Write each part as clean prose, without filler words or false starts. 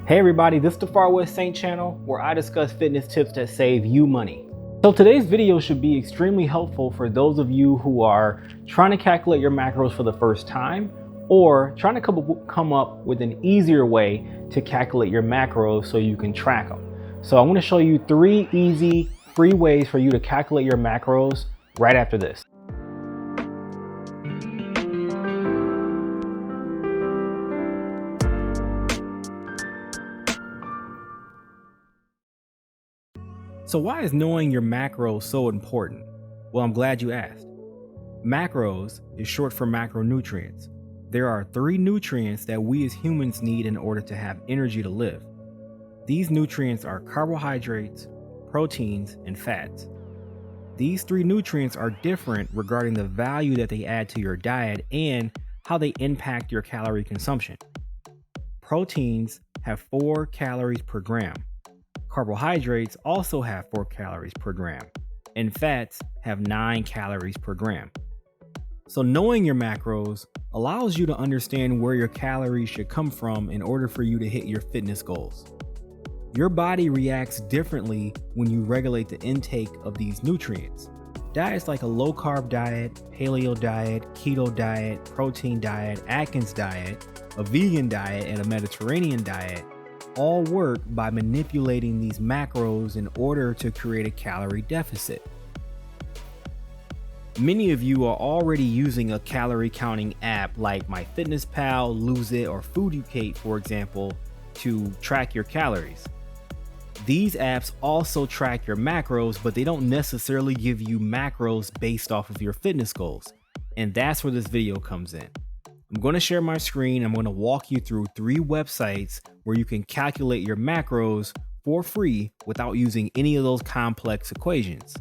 Hey everybody, this is the Far West Saint channel where I discuss fitness tips that save you money. So today's video should be extremely helpful for those of you who are trying to calculate your macros for the first time or trying to come up with an easier way to calculate your macros so you can track them. So I'm going to show you 3 easy, free ways for you to calculate your macros right after this. So why is knowing your macros so important? Well, I'm glad you asked. Macros is short for macronutrients. There are 3 nutrients that we as humans need in order to have energy to live. These nutrients are carbohydrates, proteins, and fats. These 3 nutrients are different regarding the value that they add to your diet and how they impact your calorie consumption. Proteins have 4 calories per gram. Carbohydrates also have 4 calories per gram, and fats have 9 calories per gram. So knowing your macros allows you to understand where your calories should come from in order for you to hit your fitness goals. Your body reacts differently when you regulate the intake of these nutrients. Diets like a low-carb diet, paleo diet, keto diet, protein diet, Atkins diet, a vegan diet, and a Mediterranean diet all work by manipulating these macros in order to create a calorie deficit. Many of you are already using a calorie counting app like MyFitnessPal, Lose It, or Fooducate, for example, to track your calories. These apps also track your macros, but they don't necessarily give you macros based off of your fitness goals. And that's where this video comes in. I'm going to share my screen. I'm going to walk you through 3 websites where you can calculate your macros for free without using any of those complex equations.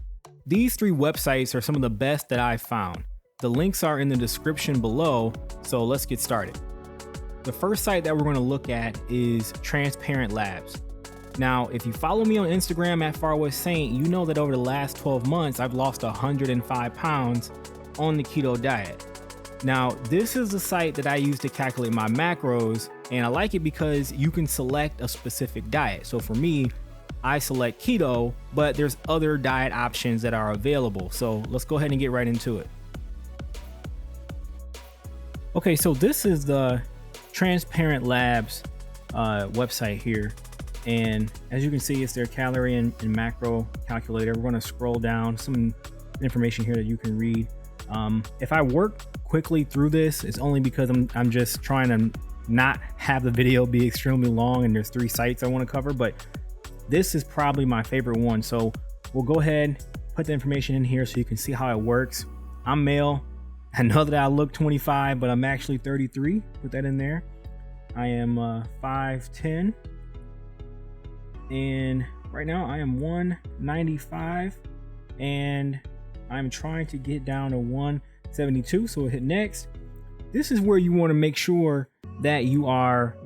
These 3 websites are some of the best that I've found. The links are in the description below, so let's get started. The first site that we're going to look at is Transparent Labs. Now, if you follow me on Instagram at Far West Saint, you know that over the last 12 months, I've lost 105 pounds on the keto diet. Now, this is the site that I use to calculate my macros, and I like it because you can select a specific diet. So for me, I select keto, but there's other diet options that are available. So let's go ahead and get right into it. Okay, so this is the Transparent Labs website here. And as you can see, it's their calorie and macro calculator. We're going to scroll down some information here that you can read. If I work quickly through this, it's only because I'm just trying to not have the video be extremely long, and there's 3 sites I want to cover, but this is probably my favorite one. So we'll go ahead, put the information in here so you can see how it works. I'm male. I know that I look 25, but I'm actually 33. Put that in there. I am 5'10", and right now I am 195, and I'm trying to get down to 172. So we'll hit next. This is where you want to make sure that you are,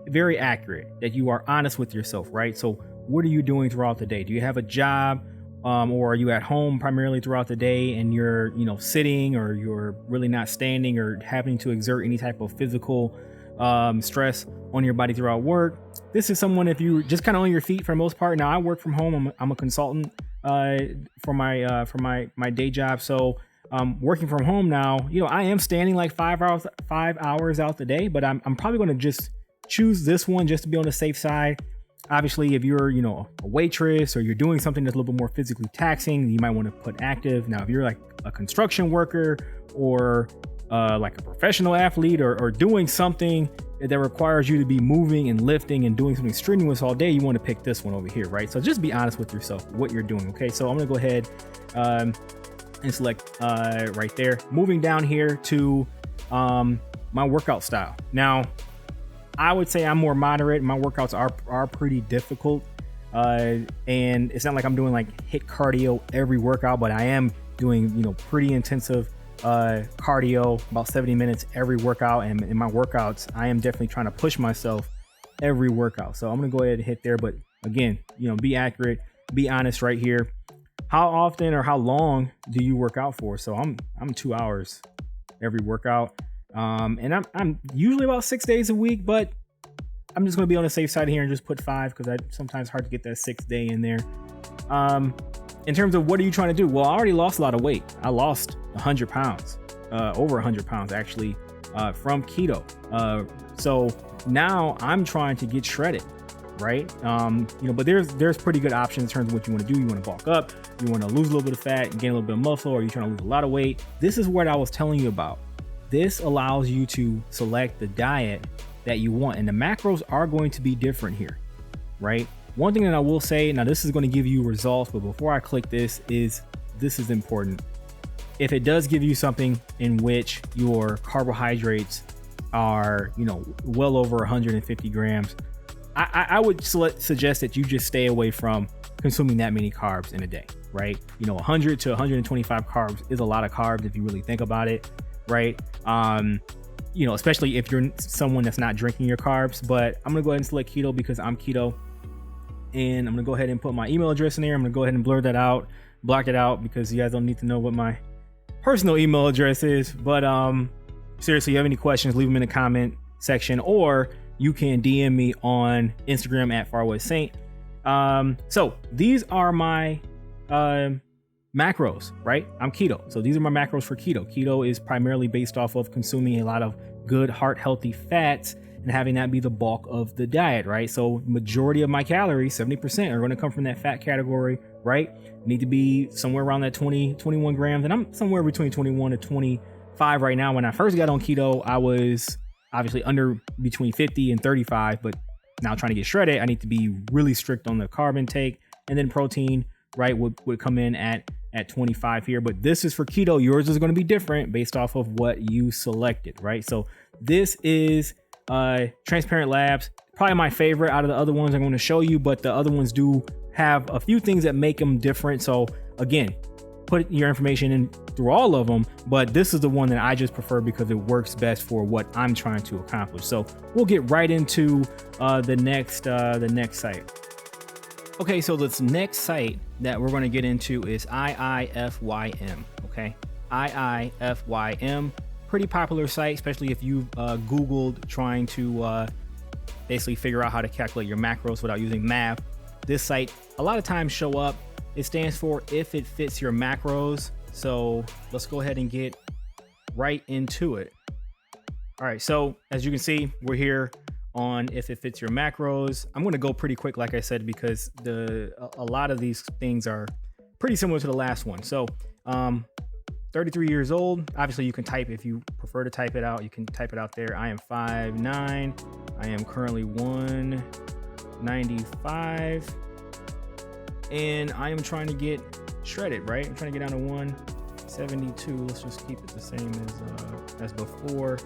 very accurate, that you are honest with yourself, right? So what are you doing throughout the day? Do you have a job, or are you at home primarily throughout the day and you're, sitting, or you're really not standing or having to exert any type of physical stress on your body throughout work? This is someone, if you just kind of on your feet for the most part. Now I work from home. I'm a consultant for my day job. So working from home now, I am standing like 5 hours out the day, but I'm probably going to just choose this one just to be on the safe side. Obviously, if you're, a waitress, or you're doing something that's a little bit more physically taxing, you might want to put active. Now, if you're like a construction worker, or like a professional athlete, or doing something that requires you to be moving and lifting and doing something strenuous all day, you want to pick this one over here, right? So just be honest with yourself, what you're doing. Okay, so I'm going to go ahead and select right there. Moving down here to my workout style. Now, I would say I'm more moderate. My workouts are pretty difficult, and it's not like I'm doing like HIIT cardio every workout, but I am doing pretty intensive cardio, about 70 minutes every workout. And in my workouts, I am definitely trying to push myself every workout. So I'm gonna go ahead and hit there, but again, be accurate, be honest right here. How often or how long do you work out for? So I'm 2 hours every workout. And I'm usually about 6 days a week, but I'm just going to be on the safe side here and just put 5 because I sometimes hard to get that 6th day in there. In terms of what are you trying to do? Well, I already lost a lot of weight. I lost 100 pounds, over 100 pounds actually, from keto. So now I'm trying to get shredded, right? But there's pretty good options in terms of what you want to do. You want to bulk up, you want to lose a little bit of fat, gain a little bit of muscle, or you're trying to lose a lot of weight. This is what I was telling you about. This allows you to select the diet that you want, and the macros are going to be different here, right? One thing that I will say, now this is going to give you results, but before I click this is important. If it does give you something in which your carbohydrates are, well over 150 grams, I would suggest that you just stay away from consuming that many carbs in a day, right? 100 to 125 carbs is a lot of carbs if you really think about it, right? Especially if you're someone that's not drinking your carbs. But I'm gonna go ahead and select keto because I'm keto, and I'm gonna go ahead and put my email address in there. I'm gonna go ahead and blur that out, block it out, because you guys don't need to know what my personal email address is. But seriously, if you have any questions, leave them in the comment section, or you can DM me on Instagram at FarWestSaint. So these are my macros, right? I'm keto. So these are my macros for keto. Keto is primarily based off of consuming a lot of good heart healthy fats and having that be the bulk of the diet, right? So majority of my calories, 70%, are going to come from that fat category, right? Need to be somewhere around that 21 grams. And I'm somewhere between 21 to 25 right now. When I first got on keto, I was obviously under between 50 and 35, but now trying to get shredded, I need to be really strict on the carb intake, and then protein, right, would come in at 25 here. But this is for keto. Yours is going to be different based off of what you selected, right? So this is Transparent Labs, probably my favorite out of the other ones I'm going to show you, but the other ones do have a few things that make them different. So again, put your information in through all of them, but this is the one that I just prefer because it works best for what I'm trying to accomplish. So we'll get right into the next site. Okay, so this next site that we're going to get into is IIFYM. Okay, IIFYM, pretty popular site, especially if you've Googled trying to basically figure out how to calculate your macros without using math. This site a lot of times show up. It stands for if it fits your macros. So let's go ahead and get right into it. All right, so as you can see, we're here on if it fits your macros. I'm going to go pretty quick, like I said, because a lot of these things are pretty similar to the last one. So 33 years old. Obviously, you can type if you prefer to type it out. You can type it out there. I am 5'9". I am currently 195. And I am trying to get shredded, right? I'm trying to get down to 172. Let's just keep it the same as before.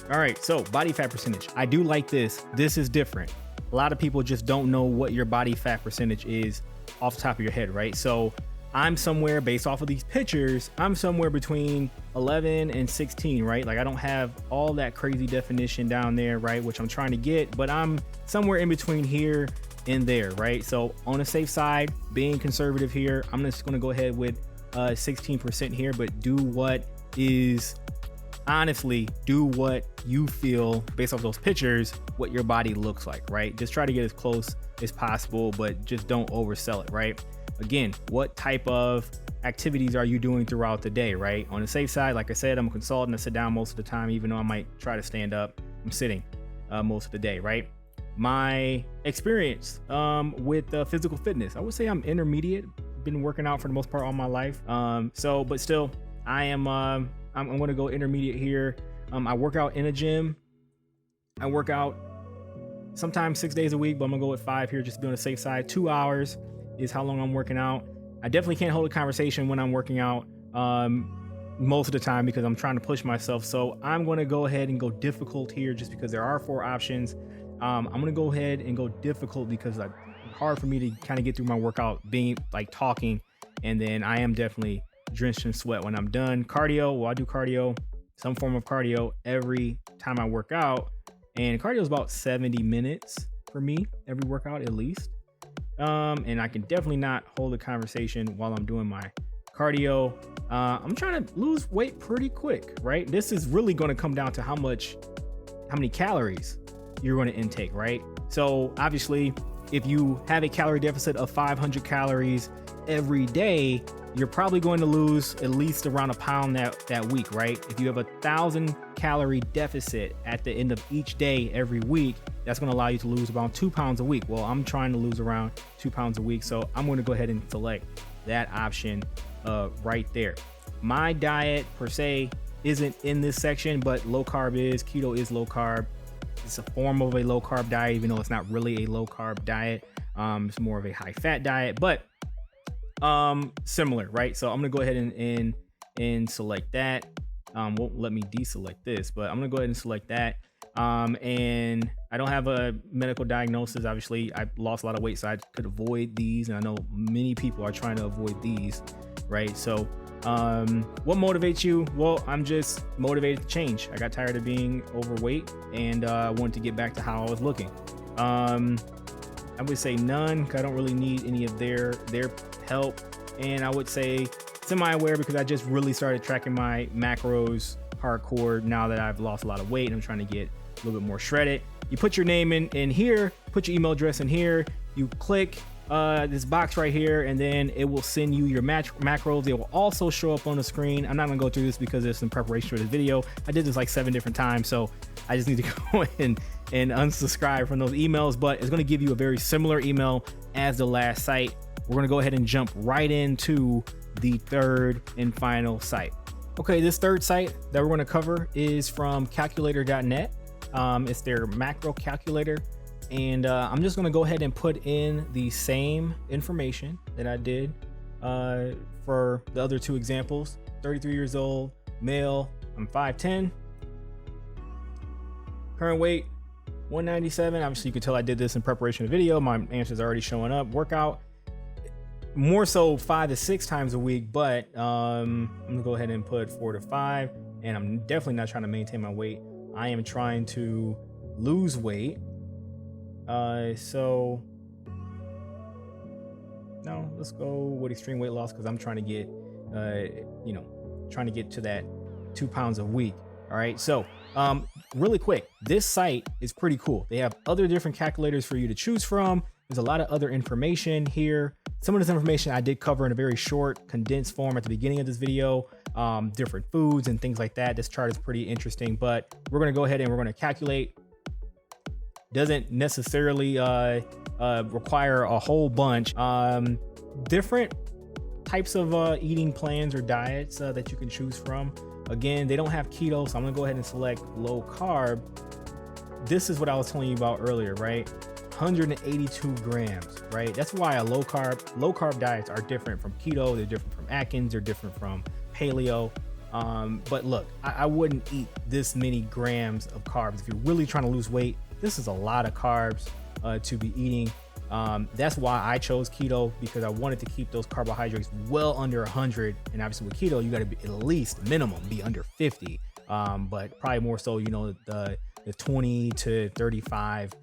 All right, so body fat percentage. I do like this. This is different. A lot of people just don't know what your body fat percentage is off the top of your head, right? So I'm somewhere, based off of these pictures, I'm somewhere between 11 and 16, right? Like I don't have all that crazy definition down there, right? Which I'm trying to get, but I'm somewhere in between here and there, right? So on the safe side, being conservative here, I'm just gonna go ahead with 16% here, but honestly, do what you feel based off those pictures, what your body looks like, right? Just try to get as close as possible, but just don't oversell it, right? Again, what type of activities are you doing throughout the day, right? On the safe side, like I said, I'm a consultant. I sit down most of the time, even though I might try to stand up. I'm sitting most of the day, right? My experience with physical fitness, I would say I'm intermediate. Been working out for the most part all my life. But still, I am. I'm going to go intermediate here. I work out in a gym. I work out sometimes 6 days a week, but I'm gonna go with 5 here just to be on the safe side. 2 hours is how long I'm working out. I definitely can't hold a conversation when I'm working out most of the time because I'm trying to push myself. So I'm going to go ahead and go difficult here just because there are 4 options. I'm going to go ahead and go difficult because it's hard for me to kind of get through my workout being like talking, and then I am definitely drenched in sweat when I'm done. Cardio, well, I do cardio, some form of cardio every time I work out, and cardio is about 70 minutes for me every workout at least. And I can definitely not hold a conversation while I'm doing my cardio. I'm trying to lose weight pretty quick, right? This is really going to come down to how much many calories you're going to intake, right? So obviously, if you have a calorie deficit of 500 calories every day, you're probably going to lose at least around a pound that week, right? If you have 1,000 calorie deficit at the end of each day every week, that's going to allow you to lose around 2 pounds a week. Well, I'm trying to lose around 2 pounds a week, so I'm going to go ahead and select that option right there. My diet per se isn't in this section, but low carb is. Keto is low carb. It's a form of a low carb diet, even though it's not really a low carb diet. It's more of a high fat diet, but similar, right? So I'm gonna go ahead and select that. Won't let me deselect this, but I'm gonna go ahead and select that. And I don't have a medical diagnosis. Obviously, I lost a lot of weight, so I could avoid these, and I know many people are trying to avoid these, right? So what motivates you? Well, I'm just motivated to change. I got tired of being overweight, and I wanted to get back to how I was looking. I would say none, because I don't really need any of their help. And I would say semi-aware, because I just really started tracking my macros hardcore now that I've lost a lot of weight and I'm trying to get a little bit more shredded. You put your name in here, put your email address in here, you click this box right here, and then it will send you your macros. They will also show up on the screen. I'm not gonna go through this because it's in preparation for this video. I did this like 7 different times, so I just need to go in and unsubscribe from those emails, but it's gonna give you a very similar email as the last site. We're gonna go ahead and jump right into the third and final site. Okay, this third site that we're gonna cover is from Calculatornet. It's their macro calculator. And I'm just gonna go ahead and put in the same information that I did for the other 2 examples. 33 years old, male, I'm 5'10". Current weight, 197. Obviously you can tell I did this in preparation of the video. My answers are already showing up. Workout, more so 5 to 6 times a week, but I'm gonna go ahead and put 4 to 5. And I'm definitely not trying to maintain my weight. I am trying to lose weight. So no, let's go with extreme weight loss, because I'm trying to get trying to get to that 2 pounds a week. All right, so really quick, this site is pretty cool. They have other different calculators for you to choose from. There's a lot of other information here. Some of this information I did cover in a very short, condensed form at the beginning of this video. Different foods and things like that. This chart is pretty interesting, but we're going to go ahead and we're going to calculate. Doesn't necessarily require a whole bunch. Different types of eating plans or diets that you can choose from. Again, they don't have keto, so I'm gonna go ahead and select low carb. This is what I was telling you about earlier, right? 182 grams, right? That's why a low carb diets are different from keto. They're different from Atkins. They're different from paleo. But look, I wouldn't eat this many grams of carbs. If you're really trying to lose weight, this is a lot of carbs to be eating. That's why I chose keto, because I wanted to keep those carbohydrates well under 100. And obviously with keto, you got to be at least minimum be under 50. But probably more so, the 20 to 35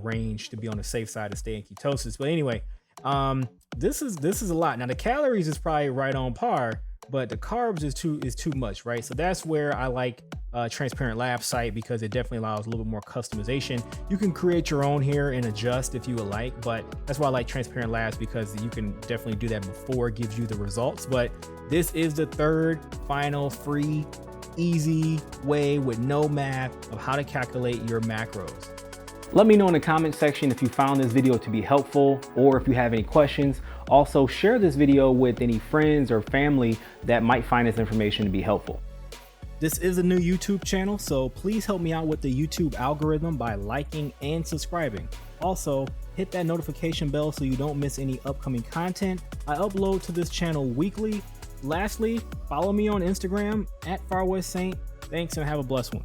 range to be on the safe side to stay in ketosis. But anyway, this is a lot. Now the calories is probably right on par, but the carbs is too much, right? So that's where I like Transparent Lab site, because it definitely allows a little bit more customization. You can create your own here and adjust if you would like, but that's why I like Transparent Labs, because you can definitely do that before it gives you the results. But this is the third final free, easy way with no math of how to calculate your macros. Let me know in the comment section if you found this video to be helpful, or if you have any questions. Also, share this video with any friends or family that might find this information to be helpful. This is a new YouTube channel, so please help me out with the YouTube algorithm by liking and subscribing. Also, hit that notification bell so you don't miss any upcoming content. I upload to this channel weekly. Lastly, follow me on Instagram @FarWestSaint. Thanks and have a blessed one.